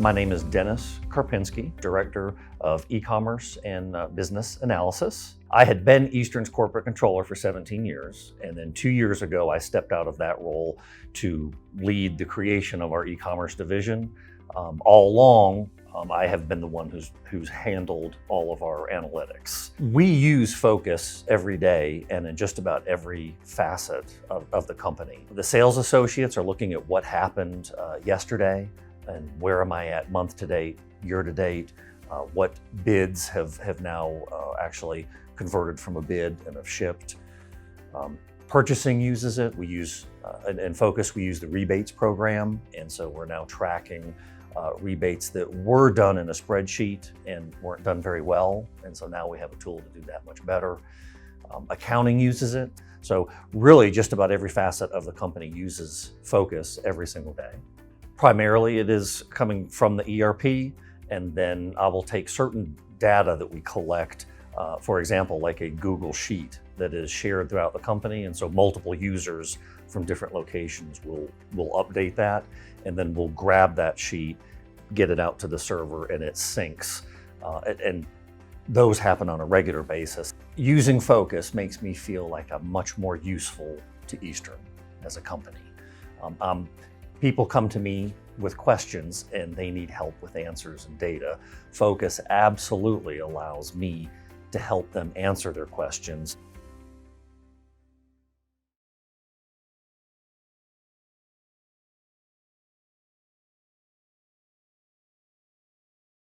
My name is Dennis Karpinski, Director of E-commerce and Business Analysis. I had been Eastern's corporate controller for 17 years, and then 2 years ago I stepped out of that role to lead the creation of our e-commerce division. All along, I have been the one who's handled all of our analytics. We use Phocas every day and in just about every facet of the company. The sales associates are looking at what happened yesterday and where am I at month to date, year to date, what bids have now actually converted from a bid and have shipped. Purchasing uses it. We use, in Phocas, we use the rebates program, and so we're now tracking rebates that were done in a spreadsheet and weren't done very well, and so now we have a tool to do that much better. Accounting uses it. So really just about every facet of the company uses Phocas every single day. Primarily it is coming from the ERP, and then I will take certain data that we collect, for example, like a Google Sheet that is shared throughout the company, and so multiple users from different locations will update that, and then we'll grab that sheet, get it out to the server, and it syncs. And those happen on a regular basis. Using Phocas makes me feel like I'm much more useful to Eastern as a company. People come to me with questions and they need help with answers and data. Phocas absolutely allows me to help them answer their questions.